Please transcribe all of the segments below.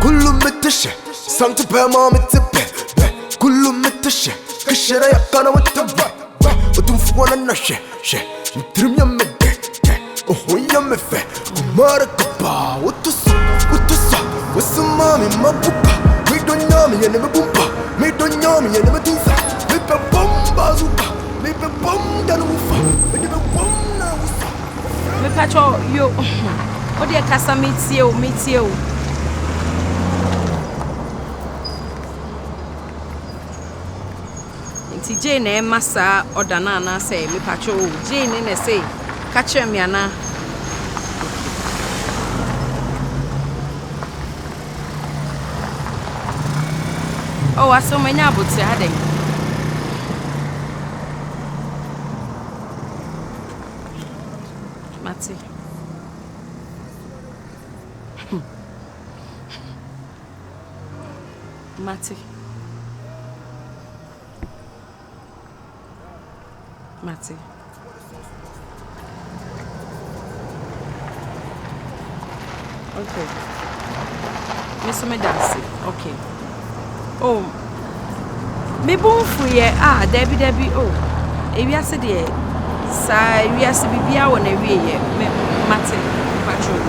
كله متشة سانت بما متبه كله متشة كشرة يقنا وتبه وتنفوانا نشة شة نترم يمده وهو يمفه وماركبا وتصا وسمامي ما بوبا ميدون يامي ينمي بومبا ميدون يامي ينمي توفا ميبا بومبا زوبا ميبا بومبا نوفا ميبا بومبا نوفا mepacho yo odi kasa metie o nti Jane masa odana na say mepacho Jane ne say ka kire me ana oh asomanya abote haden Mate. Mate. Mate. Okay. Miss Medasi. Okay. Oh. Me bon free Debbie oh. Ewiase de sa wiase bibia wona wieye mate patrol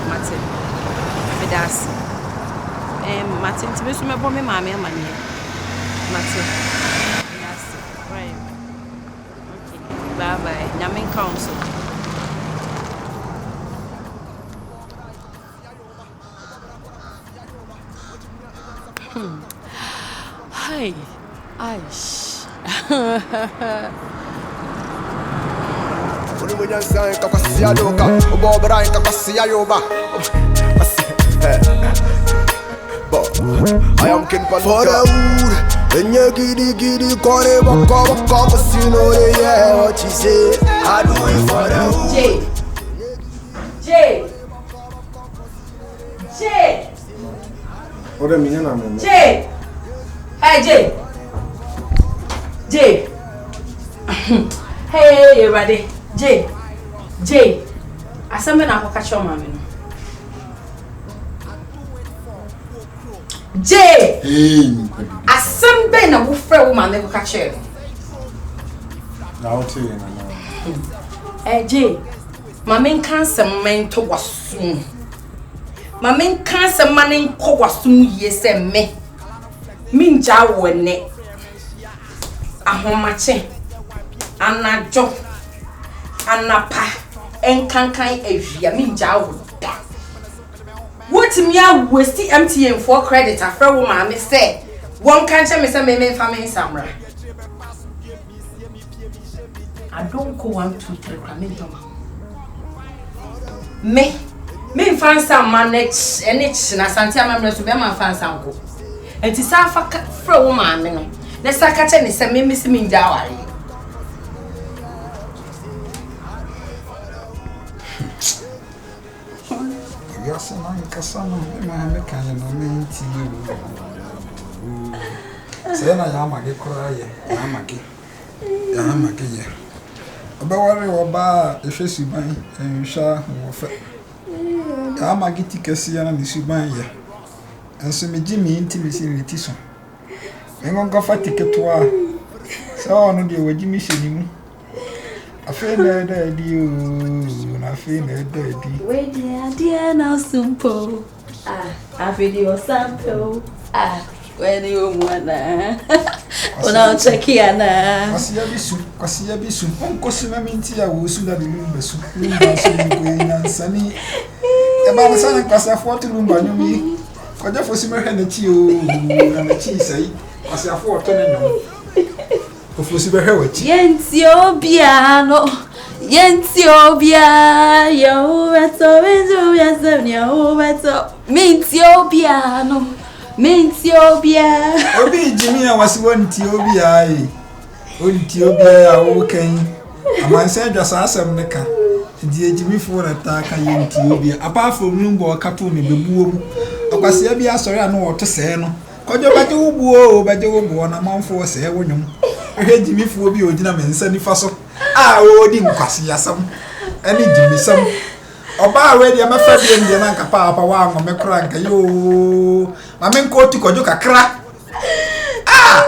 mate Medasi mate ntime so mebo me maame amane mate yes right okay bye bye nyamin council hi aish when you say kakasiya doka obobra kakasiya yoba I am king for the wood when you giddy kore waka cause you know yeah what you say I do it for the wood J Ora minha na mão J hey J hey you ready J asame na akwa cho mama no J asame na wo frɛ wo mama ko ka che na o te na J mama nkansem mento waso mama nkansem mane nkɔ waso yie sɛ me minja wo ne ahomache anajo anapa enkankan awia minja wo da wotimi a waste MTN for credit afra wo ma me say won kan che me say me fa me samra I don't go 1 2 3 kramento me fansa manage enich na santi amamre so be ma fansa nko enti sa fa fra wo ma me no na sa ka che ne say me si minja ware Yes, and I can son of my mechanic, no mean to you. Say, I am a good cry, I'm a kid. I'm a kid. About worry about if you buy and you shall move. I'm a gitty Cassian and you buy ye. And so me Jimmy intimacy in the tissue. I'm going to go for ticket to her. So I know you were Jimmy Shinning. I feel that you, I feel that wait, dear, now simple. I feel your sample. When you wanna, when I'll check here now. I see a bisu. Uncle Simaminti, I will soon have the room, the sunny. About the sun, because I fought to room by me. For that for Simmer and the tea, and the cheese, I say, I fought to Yentio piano, yo, Mintio piano, Obi Jimmy, I was one Tiobia, okay. A man said, just ask him, Neka. Dear Jimmy for attack and Tiobia, apart from Lumbo, Capone, the boo. I was here, sorry, I know what to say. Could you bet you woo, but you were born a month for say, when you heard Jimmy for be original and send faso. Oh, didn't quasi some. Any Jimmy some. Oba we dia mefa bi ndi na nka papa wa ngo mekra nka yo. Ma me nko ti kojo kakra. Ah!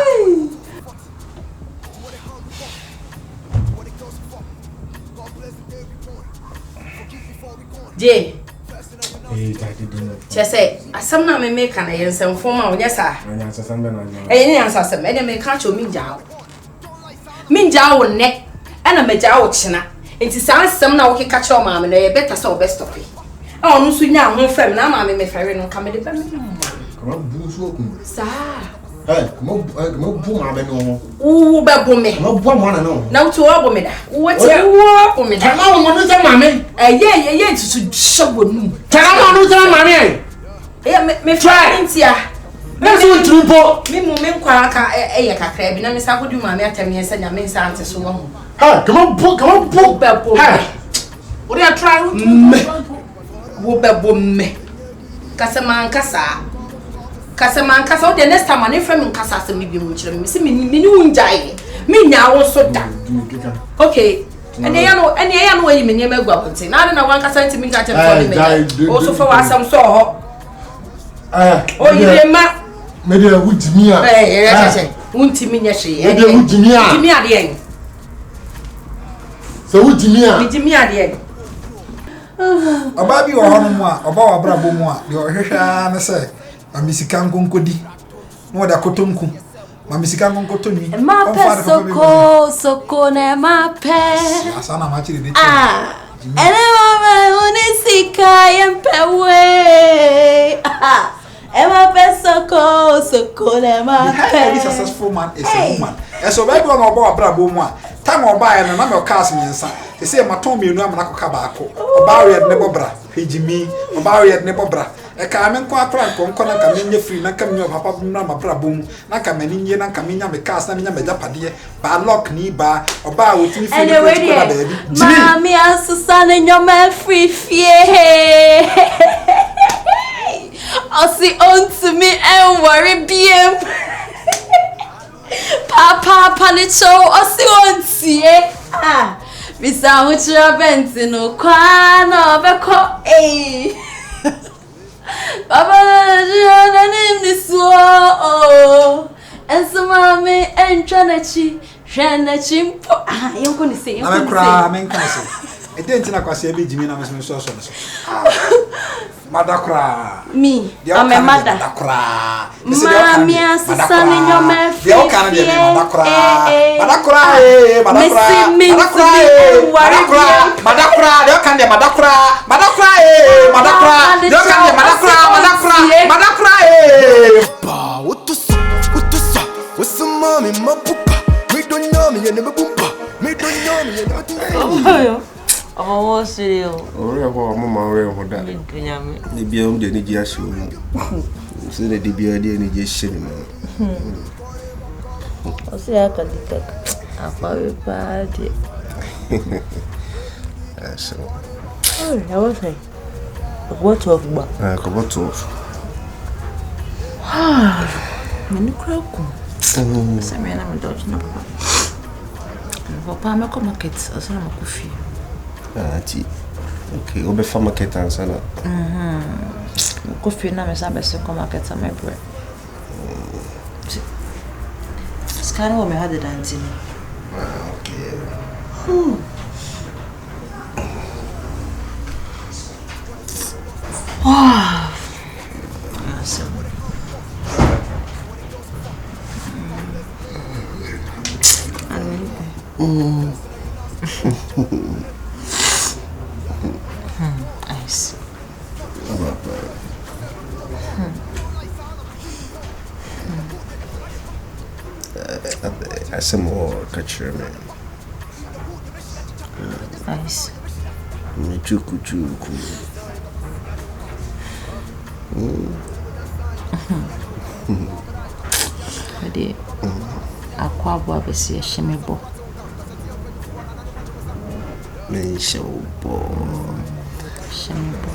Je. Chese, asam na me make na yensem foma onya sa. Anya asam be na anya. Ni ansasem, e me ka cho minjao. Minjao ne, ana majao china. Enti sa asam na wo keka cho ma me na ye better so best stop. Ah onu so nya ho fam na ma me fere no ka me de ba me. Come bu so ku. Sa. Come bu ma be no. Wo be bo me. Come bu ma na no. Na wo to wo me da. Wo tie wo bo me da. Tama wo no se ma me. Ye tutu shobo nu. Tama no se ma me. Me try ntia. Na so tripo. Me mu me nkwa aka ye kakra bi na me sa kodu ma me atami esa nya me nsa ante so wo. Come bu. Be bo. What do you try? Wo be bo me. Kasama nkasa o de next time na frame nkasa se me bi mu kire me se me ni unjai. Me nya wo so da. Okay. Ene ya no wayi me ne magwa bonte. Na na wan kasa ntimi nka tem for me. O so for asam so ho. O yire ma me de wudimi a. Che. Untimi nya hwe. Me de wudimi a. Wudimi ade en. So wudimi a. Wudimi ade en. Oba bi wo hono mu a, oba wa brabo mu a, de ohwehwa na se amisika nkonkodi. No da kotonku. Mamisika nkonkoto ni. Ma pe soko na ma pe. Asana ma chiri de. Ene mama unisika yempewe. Ema pe soko na ma pe. Every successful man is a woman. So baby one oba wa brabo mu a, time oba ya na me cast me nsa. They say maton me nu am na koka baako. Oba we ne bobra, hejimi, oba we ne bobra. E ka me nko akra nko na ka menye free na ka menye papa na ma brabo mu. Na ka mani nye na ka menya me cast na menya me japade. Ba lock ni ba, oba we timi free na baby. Mami asusane nyoma free fie. Osi on to me and worry biem. Papa panicho osi on tie. Bisa muchira benti no kwa no beko Baba jana nimni so enso mami enchanachi mpo yonko ni se yonko ni se amenka se e denti na kwase be jimi na me so so madakra me I'm a mother madakra mami asane nyoma fi madakra Pa, what to say? What's some mommy, my poopa? Me don't know me, you never boompa. Me don't know me, you never think. Oh, serious. Oh, yeah, mama, we are that. The beyond the Nigia show. So the beyond the Nigia cinema. I say I can detect. I found party. So, oh, I was saying, what of what? What of? Many crowd. Some men are not no. For Pamako markets, as I'm a coffee. Okay, obe fa market ansana. Coffee na me sabe se ko market am bread. Scan wo me had the dancing. Okay. Wow. Nice. I some more culture man. Nice. Me chuku. Ade akwa abo abesi ehemebo. Me showbo. Shemebo.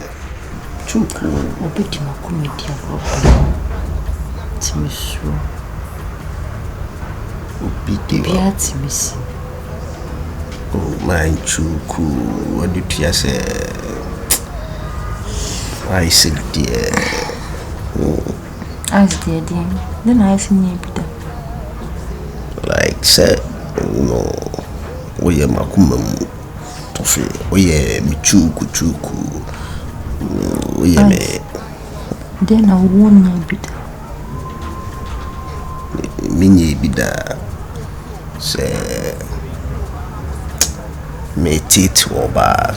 Chuku. Obedi makomedi afọ. Timisu. Obidi. Bia timisi. Oh my chuku. What did you say? I said, dear. I said, dear. Then I said, like said, no, we are Makumam Toffee, we are Michuku, we are me. Then I won't me bitter. Mini bida say me titi oba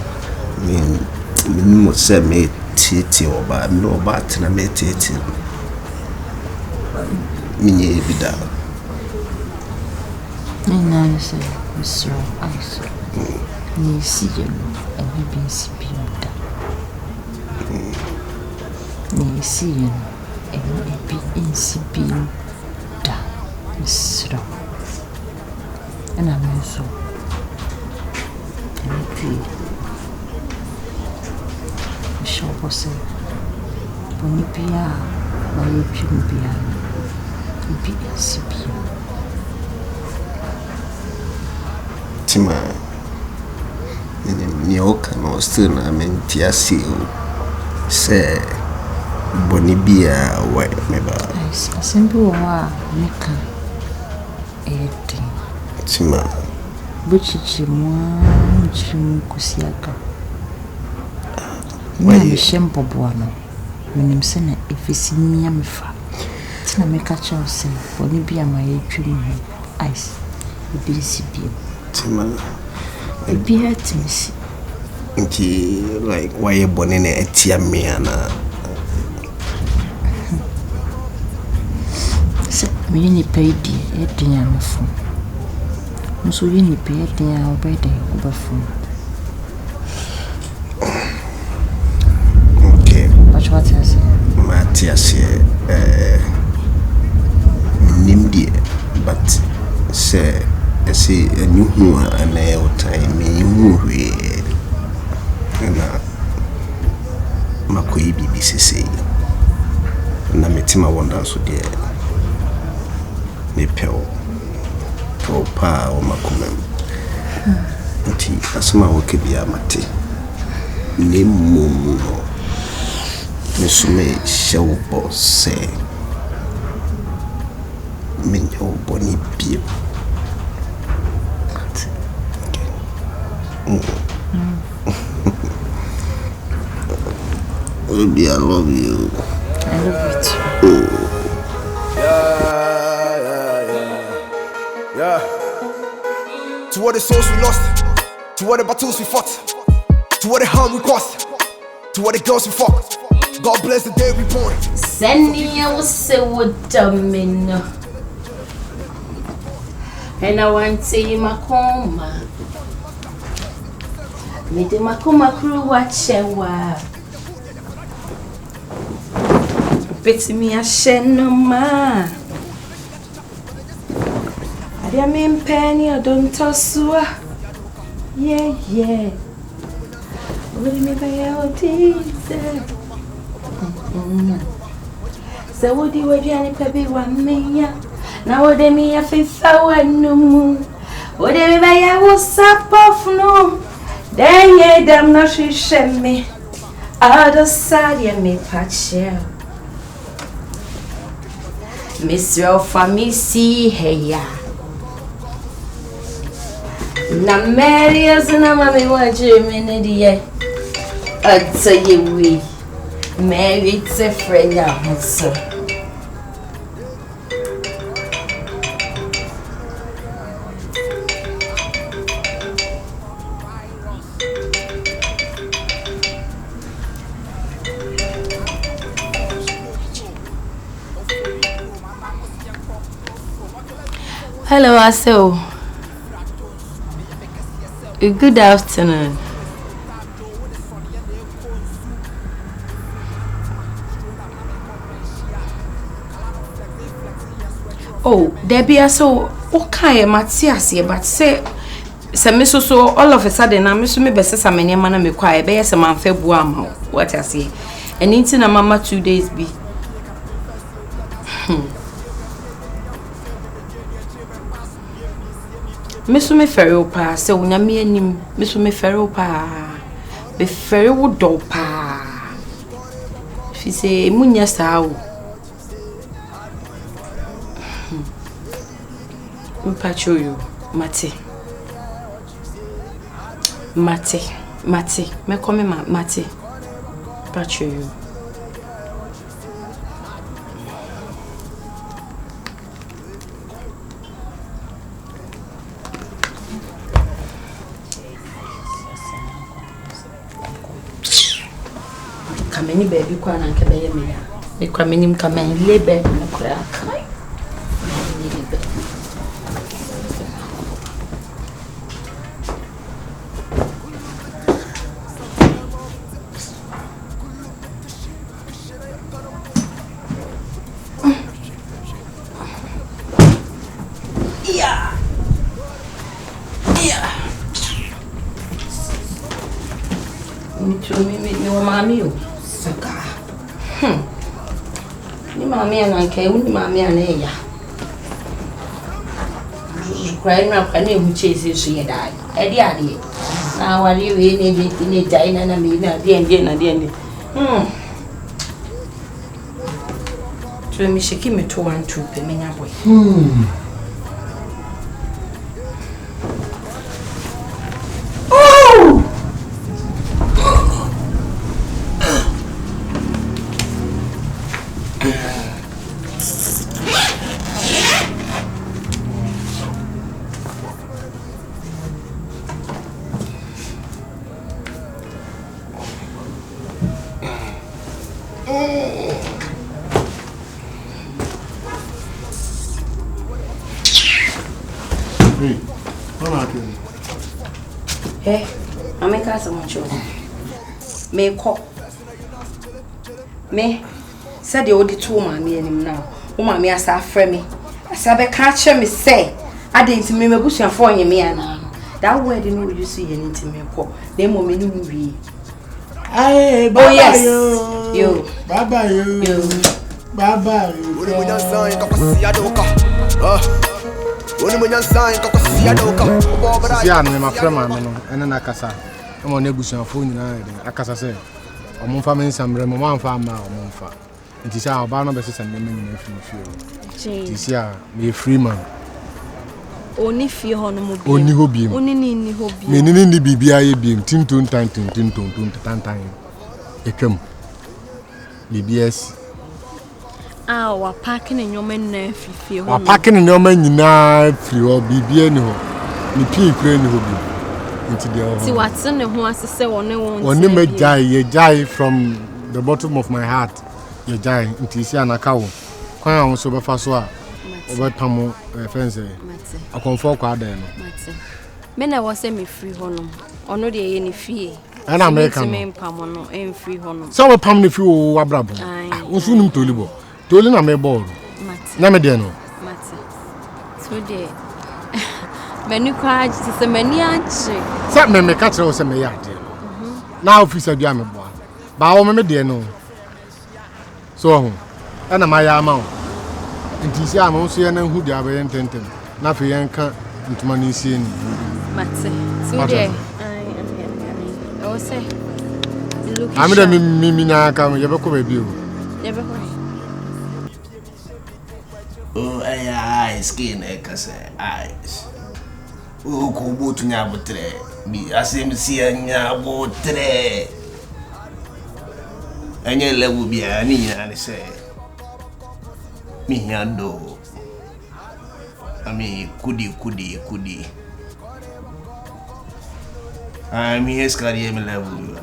me say me titi oba no bat na me titi mini bida me na say Mr. Ice me see you and me be sibiuda me see you and me be insibiuda Mr. And I'm also sure was Bonipia, my Pimpia, BSP. Tima Nioka no still na mentia seal say Bonibia white meba. I simple Nika. Tima Buchichi mwa chimu kusiaka. Mwa shempo bwana. Mnimse na ifisi miamifa. Tina meka chause Bonibia mayechumu ice. Ibisi bio. Tima Ibia timisi. Nti like why bonene etia miana. Mini paid a dinner phone. So you need pay a dinner already over phone. Okay. But what is it? Matthias Nimdi, but say a new one and a time you and Makoi BBC na metima wonder so dear. Me peo pa o makumem nti asema woke bia mate ne mumu no me sume shewo boss me nyo boni bia Baby, I love you. I love you too. Yeah. To all the souls we lost, to all the battles we fought, to all the harm we caused, to all the girls we fucked. God bless the day we born. Sending you say what and I want to see my coma. Me de makoma crew watch a while. Bet me a shen no ma. I mean penny or don't toss. Yeah. Will me by your teeth? So would you any baby 1 million? Now would me a fifth hour no moon? Would they buy a was up off no? Then ye damn no she shem me. Other side ye me patch you. Miss your family see hey na Mary as na mama watch me dear. I'd say we Mary it's a friend now so. Hello, Aso. Good afternoon. Oh, Debbie, Aso, okay, Matthias here, but say so all of a sudden, I'm assuming best some many man me quiet, be some man February. What I say, and into na mama 2 days be. Miss me ferry pa se unya me anim miss me ferry pa be ferry wo do pa say munya sao. Mpacho you, Mate. Me come Mate. Mpacho you. Kameni baby kwa na nke beye me ya. Me kwa menim kameni lebe me kwa kai. Ni lebe. Me mami yo. Saka. Ni mami ananke, uni mami aneya. Kwai na kwani mu chase so ye dai. E di ade. Na wari we ni dai na me na de. Tu mi shiki me to 1 2 pe me nya boy. Me said the old two mammy and him now. Oh, mammy, as I frame me. As I catch me say, I didn't me bush and for you, me and that wedding you see an intimate call. They more many movie. Aye, oh, yes, you. Baba, you. Baba, you. my friend, and then I casa. I'm on a bush and phone. I casa say. I'm on family, some Ramon farmer or Monfa. It is our Barnabas and the men in the this year, be a free man. Only fear honor, only hobby, only hobby. Meaning the BBI beam, Tinton, Tantin, a come. BBS. We're packing in your men nephew. We're packing in your men in free or BBN. The people hobby. See what's in the who has to say on the jai, ye jai from the bottom of my heart. Ye jai, it is an account. Quite also by Faswa, over Pamo, fence. I conform quite then. Men, I was semi free honor, or no, there any fee. And I make a man Pamono and free honor. So a pammy few were bravo. I was soon to live. Tolina may board. Namediano. So dear. Menu cried to the many answer. Some men may catch us a mayard. Now, if you said, Yammy boy, Bow me dear no. So, and a Maya amount. And this I'm also an who they are intended. Nothing yanka into money seeing. Matse, so dear. I will say, I'm the Mimina come, you ever come a bill. Never. Oh, eyes, skin, eyes. Oh, go to Nabotre. Me, I seem to see a Nabotre. And your level be a Nina, and say, me, do. I mean, could. I'm here, Scotty, I'm level.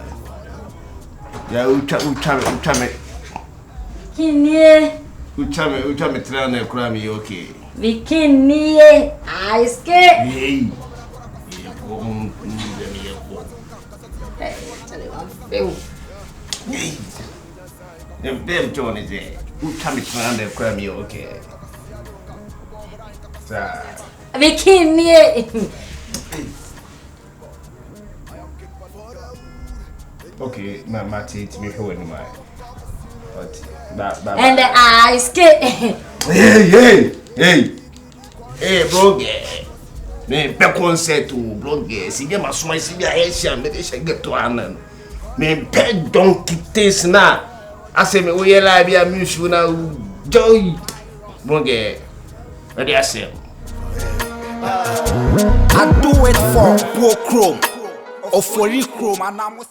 Yeah, Utame. Kinie. Utame, trying to cry me, okay. Bikini, I skate. Hey, the John is there. Who come around the crammy, okay? Bikini. Okay, my teeth me who in my. And the ice skate. Hey, blogger. Me pe concert to blogger. Si bien ma soin si bien Asia me deixa get to anan. Me pe donc quitter na. Ase me we live ya music na joy. Bonge. Ready asem. I do it for Chrome or for Chrome and I'm